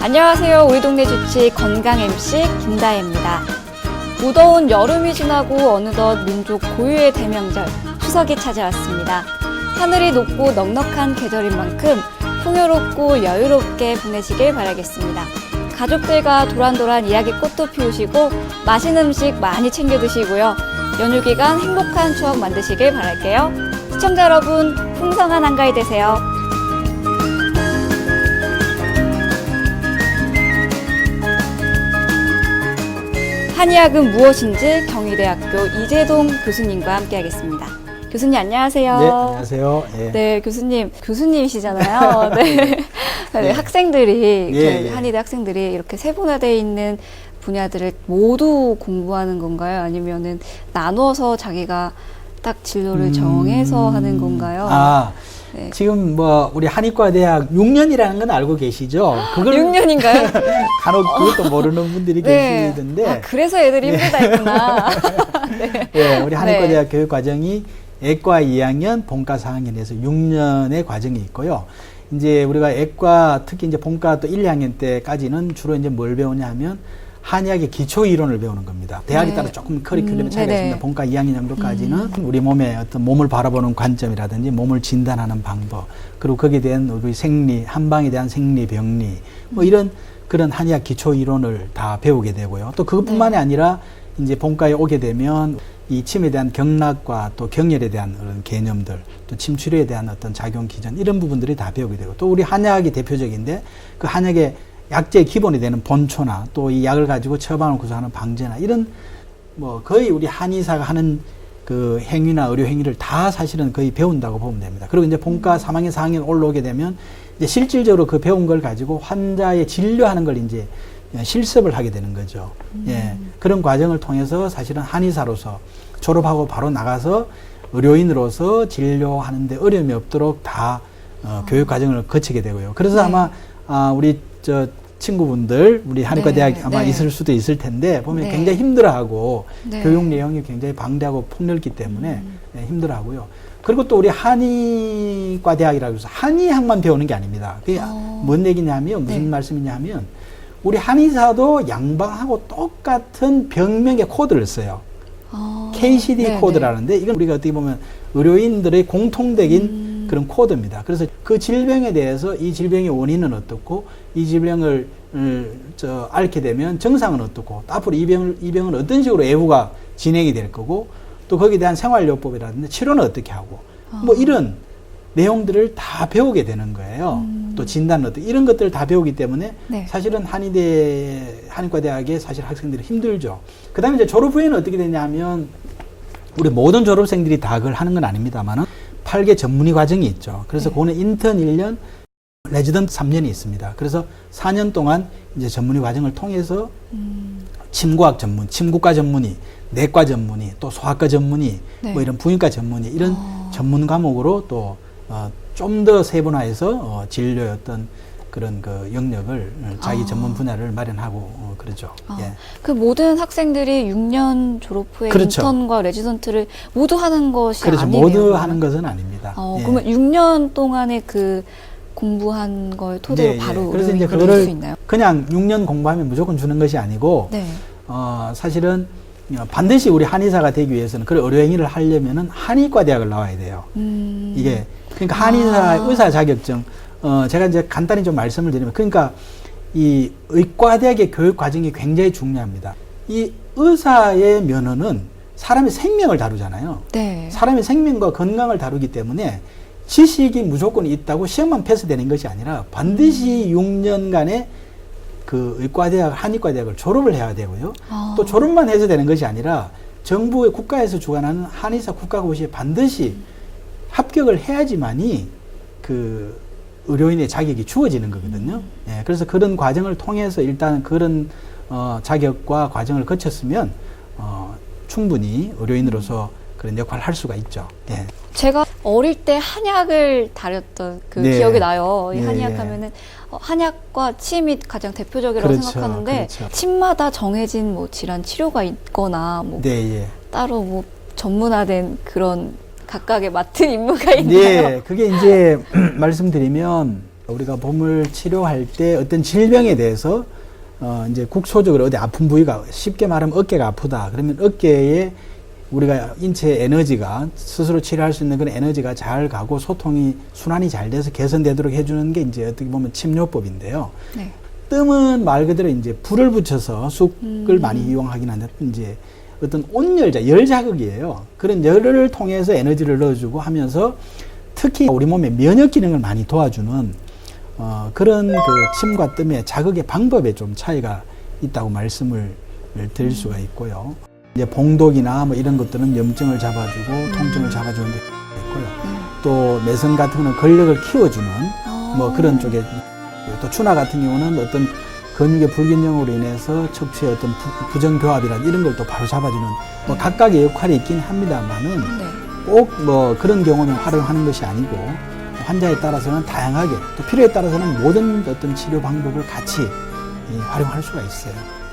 안녕하세요. 우리 동네 주치 건강 MC 김다혜입니다. 무더운 여름이 지나고 어느덧 민족 고유의 대명절 추석이 찾아왔습니다. 하늘이 높고 넉넉한 계절인 만큼 풍요롭고 여유롭게 보내시길 바라겠습니다. 가족들과 도란도란 이야기꽃도 피우시고 맛있는 음식 많이 챙겨 드시고요. 연휴 기간 행복한 추억 만드시길 바랄게요. 시청자 여러분, 풍성한 한가위 되세요. 한의학은 무엇인지 경희대학교 이재동 교수님과 함께하겠습니다. 교수님 안녕하세요. 네, 안녕하세요. 예. 네, 교수님이시잖아요. 네. 네, 학생들이 예. 한의대 학생들이 이렇게 세분화되어 있는 분야들을 모두 공부하는 건가요? 아니면은 나눠서 자기가 딱 진로를 정해서 하는 건가요? 네. 지금 뭐 우리 한의과대학 6년이라는 건 알고 계시죠? 그걸 6년인가요? 간혹 그것도 모르는 분들이 네. 계시던데. 그래서 애들이 힘들다 했구나. 네. 네, 우리 한의과대학 교육 과정이 애과 2학년, 본과 4학년에서 6년의 과정이 있고요. 이제 우리가 애과 특히 이제 본과 또 1, 2학년 때까지는 주로 이제 뭘 배우냐 하면 한의학의 기초 이론을 배우는 겁니다. 대학에 따라 조금 커리큘럼이 차이가 있습니다. 본과 2학년 정도까지는 우리 몸의 어떤 몸을 바라보는 관점이라든지 몸을 진단하는 방법, 그리고 거기에 대한 우리 생리, 한방에 대한 생리, 병리, 뭐 이런 그런 한의학 기초 이론을 다 배우게 되고요. 또 그것뿐만이 아니라 이제 본과에 오게 되면 이 침에 대한 경락과 또 경혈에 대한 그런 개념들, 또 침치료에 대한 어떤 작용 기전, 이런 부분들이 다 배우게 되고, 또 우리 한약이 대표적인데 그 한약의 약재의 기본이 되는 본초나 또 이 약을 가지고 처방을 구성하는 방제나 이런 뭐 거의 우리 한의사가 하는 그 행위나 의료 행위를 다 사실은 거의 배운다고 보면 됩니다. 그리고 이제 본과 3학년, 4학년 올라오게 되면 이제 실질적으로 그 배운 걸 가지고 환자의 진료하는 걸 이제 실습을 하게 되는 거죠. 예. 그런 과정을 통해서 사실은 한의사로서 졸업하고 바로 나가서 의료인으로서 진료하는데 어려움이 없도록 다 교육 과정을 거치게 되고요. 그래서 아마 우리 친구분들, 우리 한의과대학 아마 있을 수도 있을 텐데 보면 굉장히 힘들어하고 교육 내용이 굉장히 방대하고 폭넓기 때문에 힘들어하고요. 그리고 또 우리 한의과대학이라고 해서 한의학만 배우는 게 아닙니다. 그게 뭔 얘기냐면 무슨 말씀이냐면 우리 한의사도 양방하고 똑같은 병명의 코드를 써요. KCD 코드라는데 이건 우리가 어떻게 보면 의료인들의 공통적인 그런 코드입니다. 그래서 그 질병에 대해서 이 질병의 원인은 어떻고 이 질병을 앓게 되면 증상은 어떻고 또 앞으로 이 병은 어떤 식으로 애후가 진행이 될 거고 또 거기에 대한 생활요법이라든지 치료는 어떻게 하고 뭐 이런 내용들을 다 배우게 되는 거예요. 또 진단은 어떻게 이런 것들을 다 배우기 때문에 사실은 한의과대학의 사실 학생들이 힘들죠. 그 다음에 이제 졸업 후에는 어떻게 되냐면 우리 모든 졸업생들이 다 그걸 하는 건 아닙니다만은 8개 전문의 과정이 있죠. 그래서 그거는 인턴 1년, 레지던트 3년이 있습니다. 그래서 4년 동안 이제 전문의 과정을 통해서 침구학 전문, 침구과 전문의, 내과 전문의, 또 소아과 전문의, 뭐 이런 부인과 전문의 이런 전문 과목으로 또 좀 더 세분화해서 진료의 어떤 그런 그 영역을 자기 전문 분야를 마련하고 그러죠. 예. 그 모든 학생들이 6년 졸업 후에 인턴과 레지던트를 모두 하는 것이 아니네요. 모두 하는 것은 아닙니다. 그러면 6년 동안의 그 공부한 걸 토대로 바로 그래서 이제 그거를 수 있나요? 그냥 6년 공부하면 무조건 주는 것이 아니고 사실은 반드시 우리 한의사가 되기 위해서는 그 의료행위를 하려면은 한의과 대학을 나와야 돼요. 이게 그러니까 한의사 의사 자격증 제가 이제 간단히 좀 말씀을 드리면 그러니까 이 의과대학의 교육 과정이 굉장히 중요합니다. 이 의사의 면허는 사람의 생명을 다루잖아요. 사람의 생명과 건강을 다루기 때문에 지식이 무조건 있다고 시험만 패스되는 것이 아니라 반드시 6년간의 그 의과대학, 한의과대학을 졸업을 해야 되고요. 또 졸업만 해서 되는 것이 아니라 정부의 국가에서 주관하는 한의사 국가고시에 반드시 합격을 해야지만이 그 의료인의 자격이 주어지는 거거든요. 예, 그래서 그런 과정을 통해서 일단 그런 자격과 과정을 거쳤으면 충분히 의료인으로서 그런 역할을 할 수가 있죠. 예. 제가 어릴 때 한약을 다녔던 그 기억이 나요. 이 한의학 하면은 한약과 침이 가장 대표적이라고 생각하는데 침마다 정해진 뭐 질환 치료가 있거나 뭐 따로 뭐 전문화된 그런 각각의 맡은 임무가 있나요? 네, 그게 이제 말씀드리면 우리가 봄을 치료할 때 어떤 질병에 대해서 이제 국소적으로 어디 아픈 부위가 쉽게 말하면 어깨가 아프다. 그러면 어깨에 우리가 인체 에너지가 스스로 치료할 수 있는 그런 에너지가 잘 가고 소통이 순환이 잘 돼서 개선되도록 해주는 게 이제 어떻게 보면 침요법인데요. 네. 뜸은 말 그대로 이제 불을 붙여서 쑥을 많이 이용하긴 한데 이제 어떤 온열자, 열 자극이에요. 그런 열을 통해서 에너지를 넣어주고 하면서 특히 우리 몸의 면역 기능을 많이 도와주는 그런 그 침과 뜸의 자극의 방법에 좀 차이가 있다고 말씀을 드릴 수가 있고요. 이제 봉독이나 뭐 이런 것들은 염증을 잡아주고 통증을 잡아주는 데 있고요. 또 매선 같은 거는 근력을 키워주는 뭐 그런 쪽에, 또 추나 같은 경우는 어떤 근육의 불균형으로 인해서 척추의 어떤 부정교합이나 이런 걸 또 바로 잡아주는 뭐 각각의 역할이 있긴 합니다만은 꼭 뭐 그런 경우는 활용하는 것이 아니고 환자에 따라서는 다양하게 또 필요에 따라서는 모든 어떤 치료 방법을 같이 활용할 수가 있어요.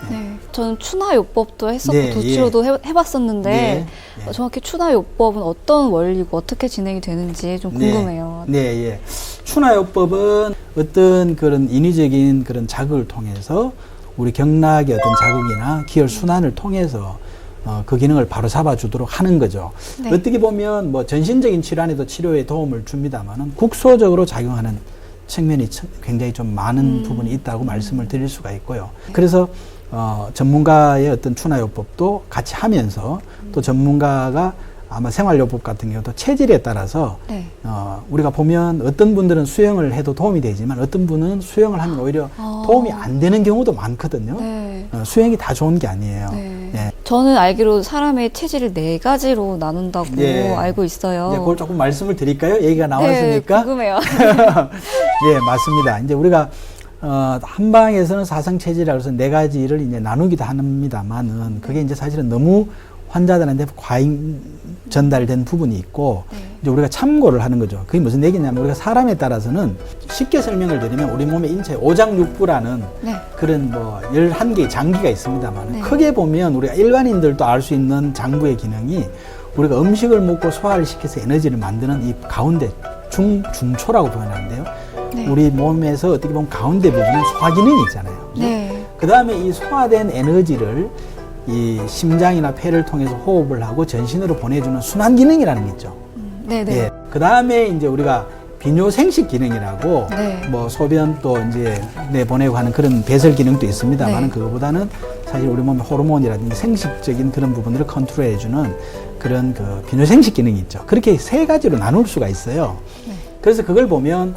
네, 저는 추나요법도 했었고 네, 도치료도 해봤었는데 네, 예. 정확히 추나요법은 어떤 원리고 어떻게 진행이 되는지 좀 궁금해요. 네, 예. 추나요법은 어떤 그런 인위적인 그런 자극을 통해서 우리 경락의 어떤 자극이나 기혈 순환을 통해서 그 기능을 바로 잡아주도록 하는 거죠. 네. 어떻게 보면 뭐 전신적인 질환에도 치료에 도움을 줍니다만은 국소적으로 작용하는 측면이 굉장히 좀 많은 부분이 있다고 말씀을 드릴 수가 있고요. 그래서 전문가의 어떤 추나요법도 같이 하면서 또 전문가가 아마 생활요법 같은 경우도 체질에 따라서 네. 우리가 보면 어떤 분들은 수영을 해도 도움이 되지만 어떤 분은 수영을 하면 오히려 도움이 안 되는 경우도 많거든요. 네. 수영이 다 좋은 게 아니에요. 네. 예. 저는 알기로 사람의 체질을 4가지로 나눈다고 예. 알고 있어요. 이제 그걸 조금 말씀을 드릴까요? 얘기가 나왔으니까. 네, 궁금해요. 예, 맞습니다. 이제 우리가 한방에서는 사상 체질이라고 해서 4가지를 이제 나누기도 합니다만은 그게 이제 사실은 너무 환자들한테 과잉 전달된 부분이 있고 이제 우리가 참고를 하는 거죠. 그게 무슨 얘기냐면 우리가 사람에 따라서는 쉽게 설명을 드리면 우리 몸의 인체 오장육부라는 네. 그런 뭐 11개의 장기가 있습니다만 네. 크게 보면 우리가 일반인들도 알 수 있는 장부의 기능이 우리가 음식을 먹고 소화를 시켜서 에너지를 만드는 이 가운데 중초라고 표현하는데요. 네. 우리 몸에서 어떻게 보면 가운데 부분은 소화 기능이 있잖아요. 네. 그 다음에 이 소화된 에너지를 이 심장이나 폐를 통해서 호흡을 하고 전신으로 보내주는 순환 기능이라는 게 있죠. 네네. 예. 그 다음에 이제 우리가 비뇨생식 기능이라고 네. 뭐 소변 또 이제 내보내고 하는 그런 배설 기능도 있습니다만 네. 그거보다는 사실 우리 몸의 호르몬이라든지 생식적인 그런 부분들을 컨트롤해주는 그런 그 비뇨생식 기능이 있죠. 그렇게 3가지로 나눌 수가 있어요. 네. 그래서 그걸 보면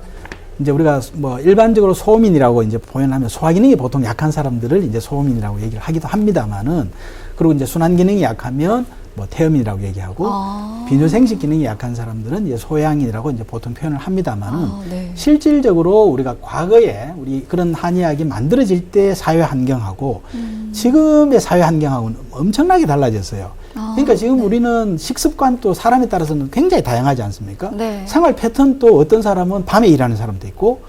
이제 우리가 뭐 일반적으로 소음인이라고 이제 표현하면 소화 기능이 보통 약한 사람들을 이제 소음인이라고 얘기를 하기도 합니다만은 그리고 이제 순환 기능이 약하면 뭐 태음인이라고 얘기하고 비뇨생식 기능이 약한 사람들은 이제 소양인이라고 이제 보통 표현을 합니다만은 네. 실질적으로 우리가 과거에 우리 그런 한의학이 만들어질 때 사회 환경하고 지금의 사회 환경하고는 엄청나게 달라졌어요. 그러니까 지금 우리는 식습관도 사람에 따라서는 굉장히 다양하지 않습니까? 네. 생활 패턴도 어떤 사람은 밤에 일하는 사람도 있고,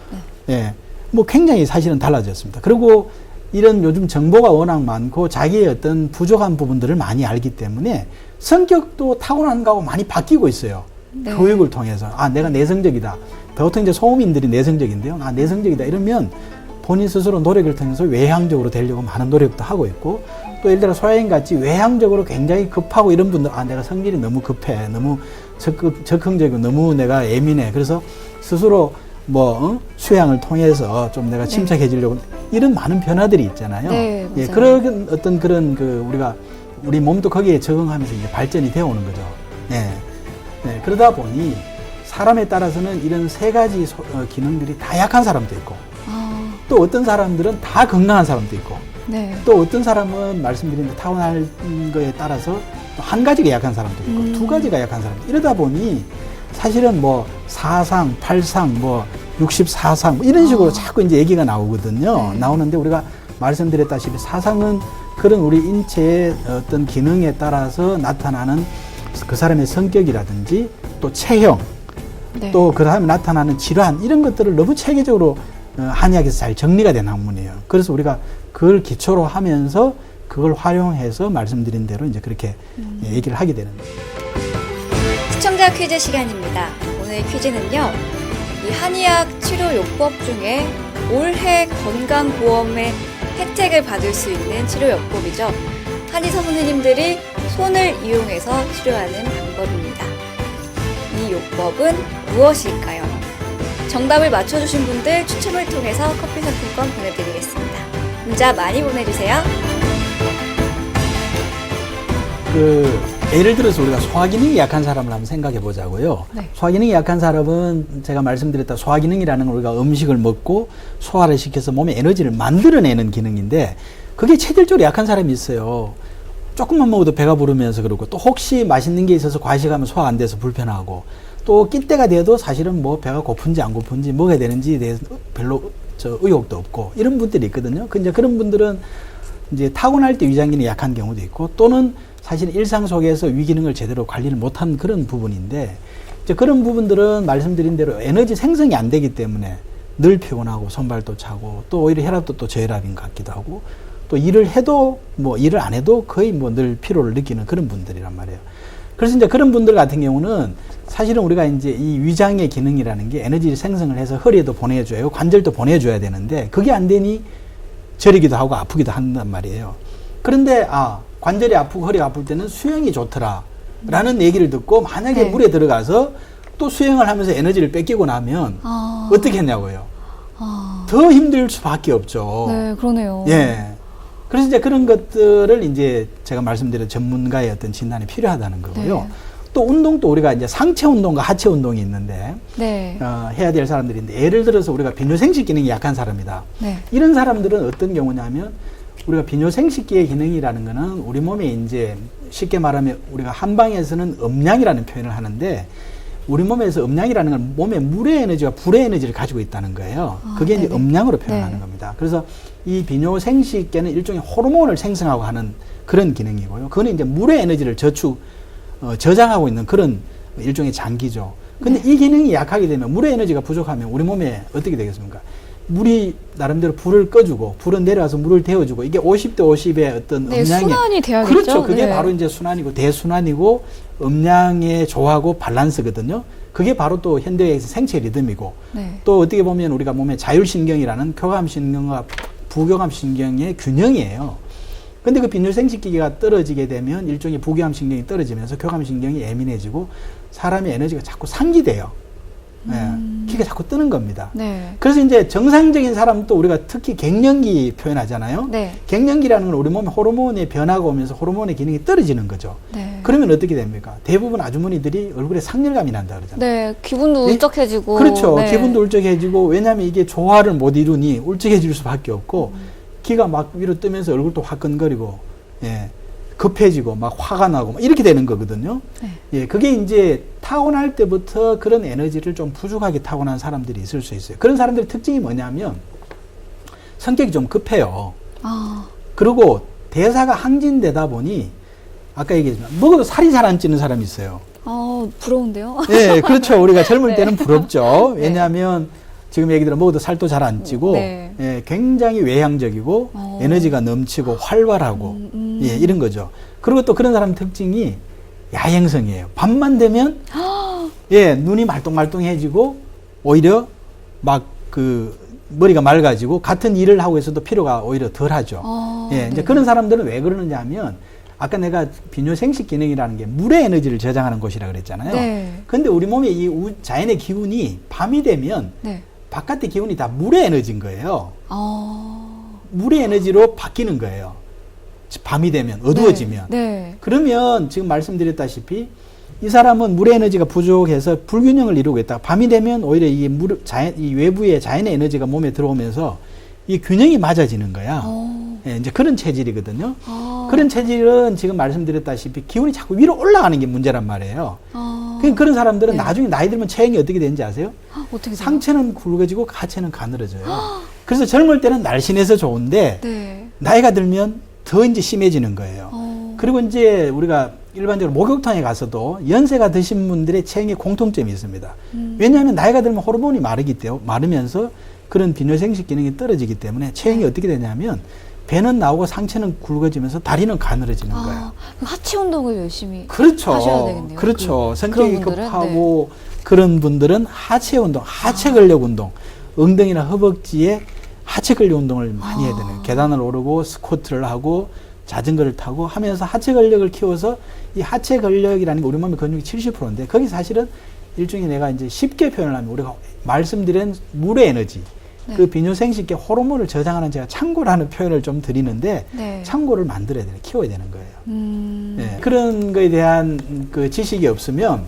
예, 뭐 굉장히 사실은 달라졌습니다. 그리고 이런 요즘 정보가 워낙 많고 자기의 어떤 부족한 부분들을 많이 알기 때문에 성격도 타고난 거하고 많이 바뀌고 있어요. 네. 교육을 통해서. 아, 내가 내성적이다. 보통 이제 소음인들이 내성적인데요. 아, 내성적이다. 이러면 본인 스스로 노력을 통해서 외향적으로 되려고 많은 노력도 하고 있고 또 예를 들어 소양인 같이 외향적으로 굉장히 급하고 이런 분들 아, 내가 성질이 너무 급해. 너무 적극적이고 너무 내가 예민해. 그래서 스스로 뭐 수양을 통해서 좀 내가 침착해지려고 이런 많은 변화들이 있잖아요. 네, 예, 맞아요. 그런 어떤 그런 그 우리 몸도 거기에 적응하면서 이제 발전이 되어 오는 거죠. 예. 네, 그러다 보니 사람에 따라서는 이런 3가지 기능들이 다 약한 사람도 있고 또 어떤 사람들은 다 건강한 사람도 있고 네. 또 어떤 사람은 말씀드린 대로 타고날 거에 따라서 또 1가지가 약한 사람도 있고 2가지가 약한 사람도 있고 이러다 보니 사실은 뭐 4상, 8상, 뭐 64상 뭐 이런 식으로 자꾸 이제 얘기가 나오거든요. 네. 나오는데 우리가 말씀드렸다시피 사상은 그런 우리 인체의 어떤 기능에 따라서 나타나는 그 사람의 성격이라든지 또 체형 네. 또 그 다음에 나타나는 질환 이런 것들을 너무 체계적으로 한의학에서 잘 정리가 된 학문이에요. 그래서 우리가 그걸 기초로 하면서 그걸 활용해서 말씀드린 대로 이제 그렇게 얘기를 하게 되는 거예요. 시청자 퀴즈 시간입니다. 오늘 퀴즈는요. 이 한의학 치료요법 중에 올해 건강보험의 혜택을 받을 수 있는 치료요법이죠. 한의사 선생님들이 손을 이용해서 치료하는 방법입니다. 이 요법은 무엇일까요? 정답을 맞춰주신 분들 추첨을 통해서 커피 상품권 보내드리겠습니다. 문자 많이 보내주세요. 예를 들어서 우리가 소화기능이 약한 사람을 한번 생각해 보자고요. 네. 소화기능이 약한 사람은 제가 말씀드렸다 소화기능이라는 건 우리가 음식을 먹고 소화를 시켜서 몸에 에너지를 만들어내는 기능인데 그게 체질적으로 약한 사람이 있어요. 조금만 먹어도 배가 부르면서 그러고 또 혹시 맛있는 게 있어서 과식하면 소화 안 돼서 불편하고 또 낄 때가 돼도 사실은 뭐 배가 고픈지 안 고픈지 먹어야 되는지에 대해서 별로 의욕도 없고 이런 분들이 있거든요. 근데 그런 분들은 이제 타고날 때 위장기능이 약한 경우도 있고 또는 사실 일상 속에서 위기능을 제대로 관리를 못한 그런 부분인데 이제 그런 부분들은 말씀드린 대로 에너지 생성이 안 되기 때문에 늘 피곤하고 손발도 차고 또 오히려 혈압도 또 저혈압인 것 같기도 하고 또 일을 해도 뭐 일을 안 해도 거의 뭐 늘 피로를 느끼는 그런 분들이란 말이에요. 그래서 이제 그런 분들 같은 경우는 사실은 우리가 이제 이 위장의 기능이라는 게 에너지 생성을 해서 허리에도 보내줘야 관절도 보내줘야 되는데 그게 안 되니 저리기도 하고 아프기도 한단 말이에요. 그런데 관절이 아프고 허리가 아플 때는 수영이 좋더라 라는 얘기를 듣고 만약에 네. 물에 들어가서 또 수영을 하면서 에너지를 뺏기고 나면 어떻게 했냐고요. 더 힘들 수밖에 없죠. 네, 그러네요. 예. 그래서 이제 그런 것들을 이제 제가 말씀드린 전문가의 어떤 진단이 필요하다는 거고요. 네. 또 운동도 우리가 이제 상체 운동과 하체 운동이 있는데 네. 해야 될 사람들인데 예를 들어서 우리가 비뇨생식 기능이 약한 사람이다. 네. 이런 사람들은 어떤 경우냐면 우리가 비뇨생식기의 기능이라는 거는 우리 몸에 이제 쉽게 말하면 우리가 한방에서는 음양이라는 표현을 하는데 우리 몸에서 음양이라는 건 몸에 물의 에너지와 불의 에너지를 가지고 있다는 거예요. 그게 이제 음양으로 표현하는 네. 겁니다. 그래서 이 비뇨생식계는 일종의 호르몬을 생성하고 하는 그런 기능이고요. 그거는 이제 물의 에너지를 저장하고 있는 그런 일종의 장기죠. 근데 이 기능이 약하게 되면 물의 에너지가 부족하면 우리 몸에 어떻게 되겠습니까? 물이 나름대로 불을 꺼주고 불은 내려와서 물을 데워주고 이게 50대 50의 어떤 네, 음양의 순환이 돼야겠죠. 그렇죠. 그게 네. 바로 이제 순환이고 대순환이고 음양의 조화고 밸런스거든요. 그게 바로 또 현대에서 생체 리듬이고 네. 또 어떻게 보면 우리가 몸에 자율신경이라는 교감신경과 부교감신경의 균형이에요. 근데 그 비뇨생식기가 떨어지게 되면 일종의 부교감신경이 떨어지면서 교감신경이 예민해지고 사람의 에너지가 자꾸 상기돼요. 기가 자꾸 뜨는 겁니다. 네. 그래서 이제 정상적인 사람도 우리가 특히 갱년기 표현하잖아요. 네. 갱년기라는 건 우리 몸에 호르몬의 변화가 오면서 호르몬의 기능이 떨어지는 거죠. 네. 그러면 어떻게 됩니까? 대부분 아주머니들이 얼굴에 상열감이 난다 그러잖아요. 네, 기분도 네? 울적해지고. 그렇죠. 네. 기분도 울적해지고 왜냐하면 이게 조화를 못 이루니 울적해질 수밖에 없고 기가 막 위로 뜨면서 얼굴도 화끈거리고 예. 급해지고 막 화가 나고 막 이렇게 되는 거거든요. 네. 예, 그게 이제 타고날 때부터 그런 에너지를 좀 부족하게 타고난 사람들이 있을 수 있어요. 그런 사람들의 특징이 뭐냐면 성격이 좀 급해요. 그리고 대사가 항진되다 보니 아까 얘기했지만 먹어도 살이 잘 안 찌는 사람이 있어요. 부러운데요? 네, 그렇죠. 우리가 젊을 네. 때는 부럽죠. 네. 왜냐하면 지금 얘기 들어 먹어도 살도 잘 안 찌고 네. 예, 굉장히 외향적이고 에너지가 넘치고 활발하고 예, 이런 거죠. 그리고 또 그런 사람 특징이 야행성이에요. 밤만 되면 예, 눈이 말똥말똥해지고 오히려 막 머리가 맑아지고 같은 일을 하고 있어도 피로가 오히려 덜하죠. 예, 이제 네. 그런 사람들은 왜 그러느냐 하면 아까 내가 비뇨생식 기능이라는 게 물의 에너지를 저장하는 곳이라 그랬잖아요. 네. 근데 우리 몸의 이 자연의 기운이 밤이 되면 네. 바깥의 기운이 다 물의 에너지인 거예요. 물의 에너지로 바뀌는 거예요. 밤이 되면, 어두워지면. 네. 그러면 지금 말씀드렸다시피 이 사람은 물의 에너지가 부족해서 불균형을 이루고 있다가 밤이 되면 오히려 이 외부의 자연의 에너지가 몸에 들어오면서 이 균형이 맞아지는 거야. 예, 이제 그런 체질이거든요. 그런 체질은 지금 말씀드렸다시피 기운이 자꾸 위로 올라가는 게 문제란 말이에요. 그런 사람들은 네. 나중에 나이 들면 체형이 어떻게 되는지 아세요? 어떻게 돼요? 상체는 굵어지고 하체는 가늘어져요. 그래서 젊을 때는 날씬해서 좋은데 네. 나이가 들면 더 이제 심해지는 거예요. 그리고 이제 우리가 일반적으로 목욕탕에 가서도 연세가 드신 분들의 체형에 공통점이 있습니다. 왜냐하면 나이가 들면 호르몬이 마르면서 그런 비뇨생식 기능이 떨어지기 때문에 체형이 어떻게 되냐면 배는 나오고 상체는 굵어지면서 다리는 가늘어지는 거예요. 하체 운동을 열심히 그렇죠. 하셔야 되겠네요. 그렇죠. 성격이 그런 분들은? 급하고 그런 분들은 하체 운동, 하체 근력 운동. 엉덩이나 허벅지에 하체 근력 운동을 많이 해야 되는 거예요. 계단을 오르고 스쿼트를 하고 자전거를 타고 하면서 하체 근력을 키워서 이 하체 근력이라는 게 우리 몸의 근육이 70%인데 거기 사실은 일종의 내가 이제 쉽게 표현을 하면 우리가 말씀드린 물의 에너지 네. 그 비뇨생식계 호르몬을 저장하는 제가 창고라는 표현을 좀 드리는데 네. 창고를 만들어야 되는 키워야 되는 거예요. 네. 그런 거에 대한 그 지식이 없으면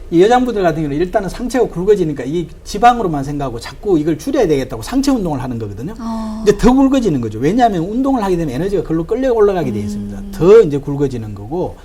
이 여장부들 같은 경우는 일단은 상체가 굵어지니까 이 지방으로만 생각하고 자꾸 이걸 줄여야 되겠다고 상체 운동을 하는 거거든요. 근데 더 굵어지는 거죠. 왜냐하면 운동을 하게 되면 에너지가 글로 끌려 올라가게 돼 있습니다. 더 이제 굵어지는 거고,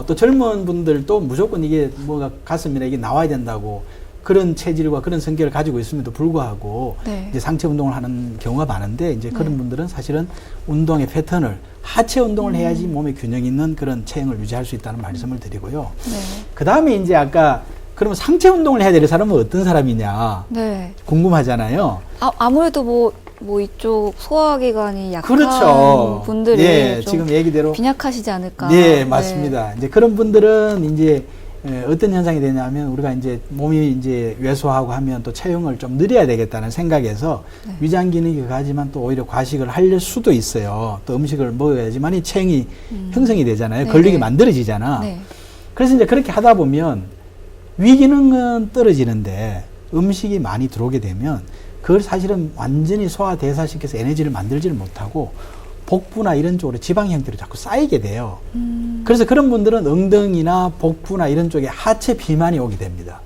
또 젊은 분들도 무조건 이게 뭐가 가슴이나 이게 나와야 된다고 그런 체질과 그런 성격을 가지고 있음에도 불구하고 네. 이제 상체 운동을 하는 경우가 많은데 이제 그런 분들은 사실은 운동의 패턴을 하체 운동을 해야지 몸에 균형 있는 그런 체형을 유지할 수 있다는 말씀을 드리고요. 네. 그 다음에 이제 아까 그러면 상체 운동을 해야 될 사람은 어떤 사람이냐 네. 궁금하잖아요. 아무래도 뭐 이쪽 소화기관이 약한 그렇죠. 분들이 예, 좀 지금 얘기대로 빈약하시지 않을까. 네, 맞습니다. 이제 그런 분들은 이제 어떤 현상이 되냐면 우리가 이제 몸이 이제 왜소하고 하면 또 체형을 좀 늘려야 되겠다는 생각에서 네. 위장 기능이 가지만 또 오히려 과식을 할 수도 있어요. 또 음식을 먹어야지만 이 체형이 형성이 되잖아요. 네, 근력이 네. 만들어지잖아. 네. 그래서 이제 그렇게 하다 보면 위 기능은 떨어지는데 음식이 많이 들어오게 되면 그걸 사실은 완전히 소화 대사시켜서 에너지를 만들지를 못하고 복부나 이런 쪽으로 지방 형태로 자꾸 쌓이게 돼요. 그래서 그런 분들은 엉덩이나 복부나 이런 쪽에 하체 비만이 오게 됩니다.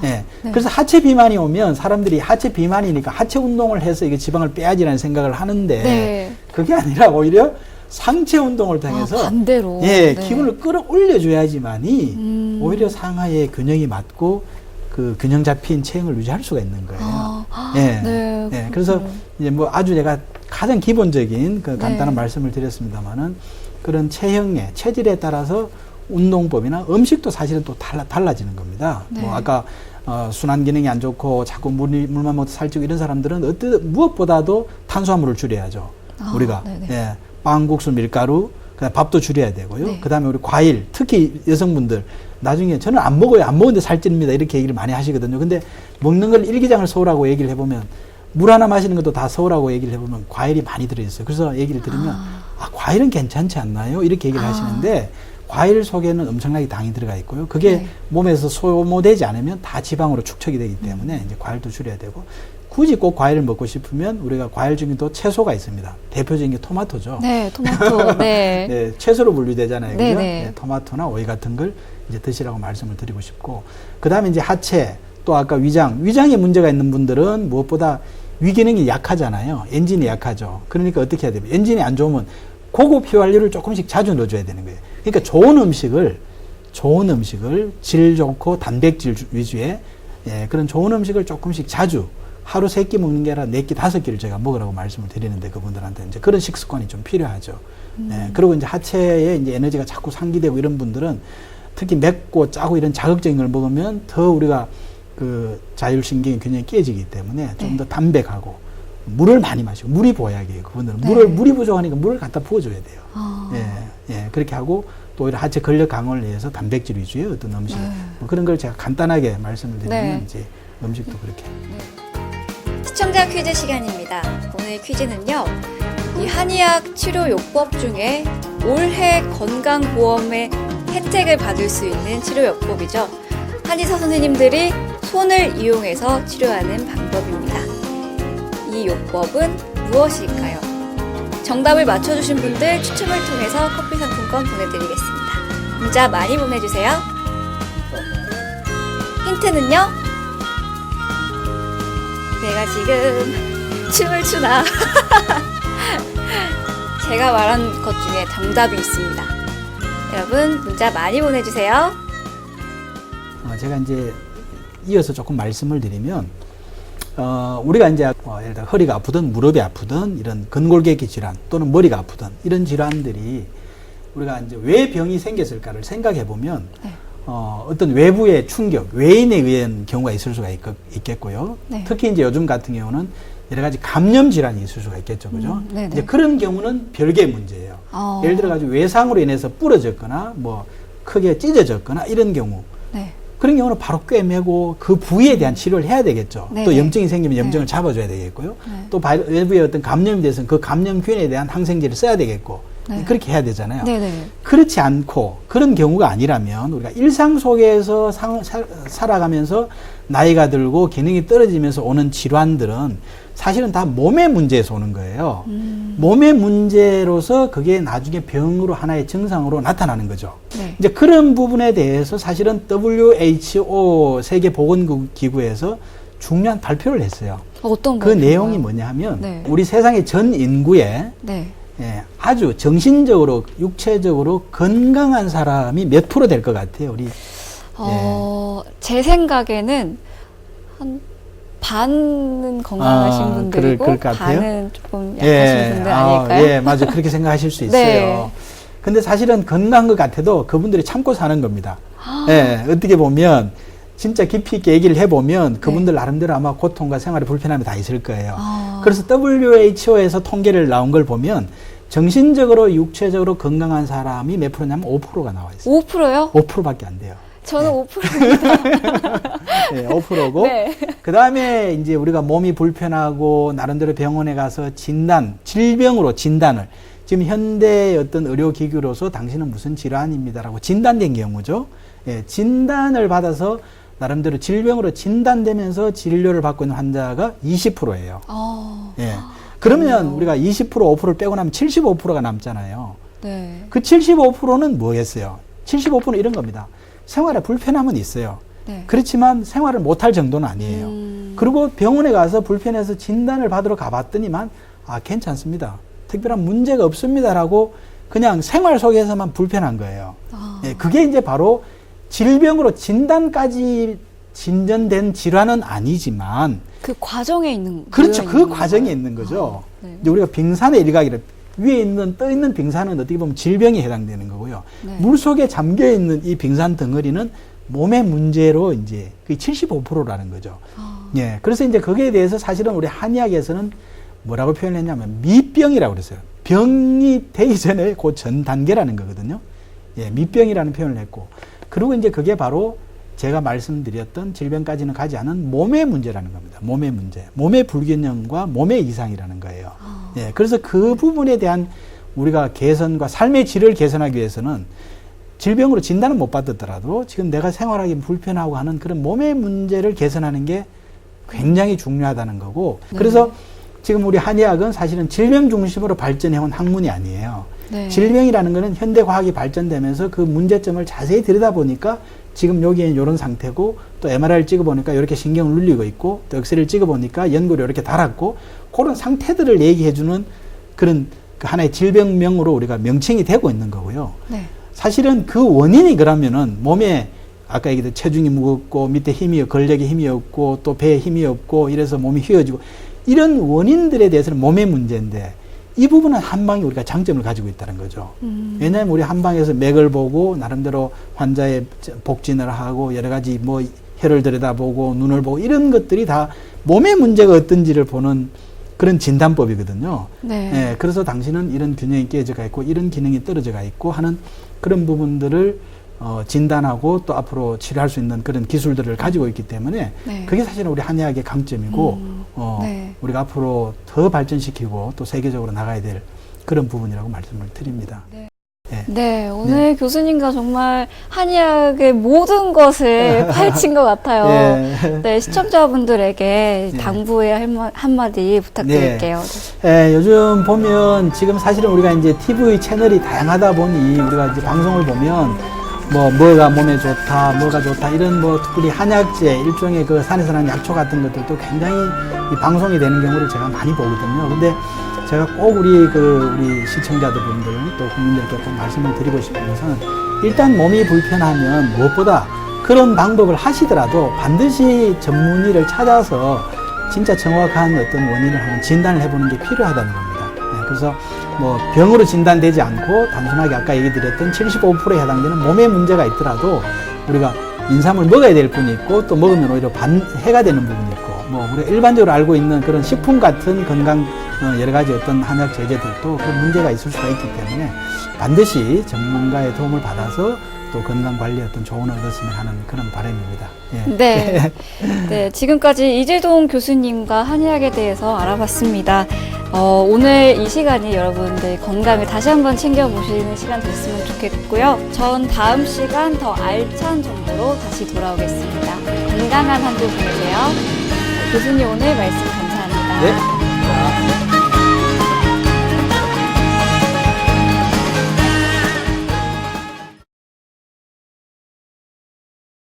네. 네. 그래서 하체 비만이 오면 사람들이 하체 비만이니까 하체 운동을 해서 이게 지방을 빼야지라는 생각을 하는데 네. 그게 아니라 오히려 상체 운동을 통해서 반대로. 예, 네. 기분을 끌어올려줘야지만이 오히려 상하의 균형이 맞고 그 균형 잡힌 체형을 유지할 수가 있는 거예요. 예. 네. 예. 그래서 이제 뭐 아주 제가 가장 기본적인 그 간단한 네. 말씀을 드렸습니다만은 그런 체형의 체질에 따라서 운동법이나 음식도 사실은 또 달라지는 겁니다. 네. 뭐 아까 순환 기능이 안 좋고 자꾸 물만 먹어도 살찌고 이런 사람들은 무엇보다도 탄수화물을 줄여야죠. 우리가 네네. 예, 빵, 국수, 밀가루, 그다음 밥도 줄여야 되고요. 네. 그다음에 우리 과일, 특히 여성분들 나중에 저는 안 먹어요. 안 먹는데 살찝니다. 이렇게 얘기를 많이 하시거든요. 근데 먹는 걸 일기장을 세우라고 얘기를 해보면 물 하나 마시는 것도 다 세우라고 얘기를 해보면 과일이 많이 들어있어요. 그래서 얘기를 드리면 과일은 괜찮지 않나요? 이렇게 얘기를 하시는데 과일 속에는 엄청나게 당이 들어가 있고요. 그게 네. 몸에서 소모되지 않으면 다 지방으로 축적이 되기 때문에 이제 과일도 줄여야 되고 굳이 꼭 과일을 먹고 싶으면 우리가 과일 중에도 채소가 있습니다. 대표적인 게 토마토죠. 네, 토마토. 네. 네, 채소로 분류되잖아요. 그죠? 네네. 네, 토마토나 오이 같은 걸 이제 드시라고 말씀을 드리고 싶고, 그 다음에 이제 하체, 또 아까 위장에 문제가 있는 분들은 무엇보다 위 기능이 약하잖아요. 엔진이 약하죠. 그러니까 어떻게 해야 됩니까? 엔진이 안 좋으면 고급 휘발유를 조금씩 자주 넣어줘야 되는 거예요. 그러니까 좋은 음식을 질 좋고 단백질 위주의 그런 좋은 음식을 조금씩 자주 하루 3끼 먹는 게 아니라 4끼, 5끼를 제가 먹으라고 말씀을 드리는데 그분들한테 이제 그런 식습관이 좀 필요하죠. 그리고 이제 하체에 이제 에너지가 자꾸 상기되고 이런 분들은 특히 맵고 짜고 이런 자극적인 걸 먹으면 더 우리가 그 자율신경의 균형이 깨지기 때문에 좀 더 담백하고 물을 많이 마시고 물이 보약이에요. 그분들은 네. 물이 부족하니까 물을 갖다 부어줘야 돼요. 예, 그렇게 하고 또 오히려 하체 근력 강화를 위해서 단백질 위주의 어떤 음식 뭐 그런 걸 제가 간단하게 말씀을 드리면 네. 이제 음식도 그렇게. 시청자 퀴즈 시간입니다. 오늘 퀴즈는요. 이 한의학 치료 요법 중에 올해 건강보험의 혜택을 받을 수 있는 치료 요법이죠. 한의사 선생님들이 손을 이용해서 치료하는 방법입니다. 이 요법은 무엇일까요? 정답을 맞춰주신 분들 추첨을 통해서 커피 상품권 보내드리겠습니다. 문자 많이 보내주세요. 힌트는요? 내가 지금 춤을 추나 제가 말한 것 중에 정답이 있습니다. 여러분 문자 많이 보내주세요. 제가 이제 이어서 조금 말씀을 드리면 우리가 이제 예를 들어 허리가 아프든 무릎이 아프든 이런 근골격계 질환 또는 머리가 아프든 이런 질환들이 우리가 이제 왜 병이 생겼을까를 생각해 보면 네. 어떤 외부의 충격, 외인에 의한 경우가 있을 수가 있겠고요. 네. 특히 이제 요즘 같은 경우는 여러 가지 감염 질환이 있을 수가 있겠죠, 그죠? 네네. 이제 그런 경우는 별개의 문제예요. 예를 들어 가지고 외상으로 인해서 부러졌거나 뭐 크게 찢어졌거나 이런 경우. 네. 그런 경우는 바로 꿰매고 그 부위에 대한 치료를 해야 되겠죠. 네. 또 염증이 생기면 염증을 네. 잡아줘야 되겠고요. 네. 또 외부에 어떤 감염이 돼서는 그 감염균에 대한 항생제를 써야 되겠고 네. 그렇게 해야 되잖아요. 네네. 그렇지 않고 그런 경우가 아니라면 우리가 일상 속에서 살아가면서 나이가 들고 기능이 떨어지면서 오는 질환들은 사실은 다 몸의 문제에서 오는 거예요. 몸의 문제로서 그게 나중에 병으로 하나의 증상으로 나타나는 거죠. 네. 이제 그런 부분에 대해서 사실은 WHO 세계보건기구에서 중요한 발표를 했어요. 어떤 그 건가요? 내용이 뭐냐 하면 네. 우리 세상의 전 인구에 네. 아주 정신적으로 육체적으로 건강한 사람이 몇 프로 될 것 같아요, 우리? 제 생각에는 한 반은 건강하신 분들이고 그럴 것 같아요? 반은 조금 약하신 분들 아닐까요? 예, 맞아. 그렇게 생각하실 수 있어요. 네. 근데 사실은 건강한 것 같아도 그분들이 참고 사는 겁니다. 예, 어떻게 보면 진짜 깊이 있게 얘기를 해보면 그분들 나름대로 아마 고통과 생활의 불편함이 다 있을 거예요. 그래서 WHO에서 통계를 나온 걸 보면 정신적으로 육체적으로 건강한 사람이 몇 프로냐면 5%가 나와 있어요. 5%요? 5%밖에 안 돼요. 저는 5%입니다. 네, 5%고 네. 그다음에 이제 우리가 몸이 불편하고 나름대로 병원에 가서 질병으로 진단을 지금 현대 어떤 의료기구로서 당신은 무슨 질환입니다라고 진단된 경우죠. 예, 진단을 받아서 나름대로 질병으로 진단되면서 진료를 받고 있는 환자가 20%예요. 예. 그러면 우리가 20% 5%를 빼고 나면 75%가 남잖아요. 네. 그 75%는 뭐겠어요? 75%는 이런 겁니다. 생활에 불편함은 있어요. 네. 그렇지만 생활을 못할 정도는 아니에요. 그리고 병원에 가서 불편해서 진단을 받으러 가봤더니만 괜찮습니다. 특별한 문제가 없습니다라고 그냥 생활 속에서만 불편한 거예요. 예, 그게 이제 바로 질병으로 진단까지 진전된 질환은 아니지만 그 과정에 있는 그렇죠. 그 있는 과정에 건가요? 있는 거죠. 네. 이제 우리가 빙산의 일각이라 위에 떠 있는 빙산은 어떻게 보면 질병에 해당되는 거고요. 네. 물 속에 잠겨 있는 이 빙산 덩어리는 몸의 문제로 이제 그게 75%라는 거죠. 예. 그래서 이제 거기에 대해서 사실은 우리 한의학에서는 뭐라고 표현했냐면 미병이라고 그랬어요. 병이 되기 전에 그 전 단계라는 거거든요. 예, 미병이라는 표현을 했고. 그리고 이제 그게 바로 제가 말씀드렸던 질병까지는 가지 않은 몸의 문제라는 겁니다. 몸의 문제. 몸의 불균형과 몸의 이상이라는 거예요. 예, 그래서 그 부분에 대한 우리가 개선과 삶의 질을 개선하기 위해서는 질병으로 진단은 못 받았더라도 지금 내가 생활하기 불편하고 하는 그런 몸의 문제를 개선하는 게 굉장히 중요하다는 거고. 그래서 지금 우리 한의학은 사실은 질병 중심으로 발전해온 학문이 아니에요. 네. 질병이라는 거는 현대 과학이 발전되면서 그 문제점을 자세히 들여다보니까 지금 여기엔 이런 상태고 또 MRI를 찍어보니까 이렇게 신경을 눌리고 있고 또 엑스레이를 찍어보니까 연골이 이렇게 닳았고 그런 상태들을 얘기해주는 그런 그 하나의 질병명으로 우리가 명칭이 되고 있는 거고요. 네. 사실은 그 원인이 그러면은 몸에 아까 얘기했던 체중이 무겁고 밑에 근력에 힘이 없고 또 배에 힘이 없고 이래서 몸이 휘어지고 이런 원인들에 대해서는 몸의 문제인데 이 부분은 한방이 우리가 장점을 가지고 있다는 거죠. 왜냐하면 우리 한방에서 맥을 보고 나름대로 환자의 복진을 하고 여러 가지 뭐 혀를 들여다보고 눈을 보고 이런 것들이 다 몸의 문제가 어떤지를 보는 그런 진단법이거든요. 네. 예, 그래서 당신은 이런 균형이 깨져가 있고 이런 기능이 떨어져가 있고 하는 그런 부분들을 진단하고 또 앞으로 치료할 수 있는 그런 기술들을 가지고 있기 때문에 네. 그게 사실은 우리 한의학의 강점이고 네. 우리가 앞으로 더 발전시키고 또 세계적으로 나가야 될 그런 부분이라고 말씀을 드립니다. 네. 네. 네, 오늘 교수님과 정말 한의학의 모든 것을 파헤친 것 같아요. 예. 네, 시청자분들에게 네. 당부의 한마디 부탁드릴게요. 예, 요즘 보면 지금 사실은 우리가 이제 TV 채널이 다양하다 보니 우리가 이제 방송을 보면 뭐가 몸에 좋다, 뭐가 좋다 이런 특별히 한약재 일종의 그 산에서 나는 약초 같은 것들도 굉장히 이 방송이 되는 경우를 제가 많이 보거든요. 근데 제가 꼭 우리 시청자분들 또 국민들께 꼭 말씀을 드리고 싶은 것은 일단 몸이 불편하면 무엇보다 그런 방법을 하시더라도 반드시 전문의를 찾아서 진짜 정확한 어떤 원인을 한번 진단을 해보는 게 필요하다는 겁니다. 네, 그래서 병으로 진단되지 않고 단순하게 아까 얘기 드렸던 75%에 해당되는 몸에 문제가 있더라도 우리가 인삼을 먹어야 될 분이 있고 또 먹으면 오히려 해가 되는 부분이 있고 우리가 일반적으로 알고 있는 그런 식품 같은 건강 여러 가지 어떤 한약 제제들도 그 문제가 있을 수가 있기 때문에 반드시 전문가의 도움을 받아서 또 건강 관리에 어떤 조언을 얻었으면 하는 그런 바람입니다. 예. 네. 네, 지금까지 이재동 교수님과 한의학에 대해서 알아봤습니다. 오늘 이 시간이 여러분들 건강을 다시 한번 챙겨보시는 시간 됐으면 좋겠고요. 전 다음 시간 더 알찬 정보로 다시 돌아오겠습니다. 건강한 한 주 보내세요. 교수님 오늘 말씀 감사합니다. 네.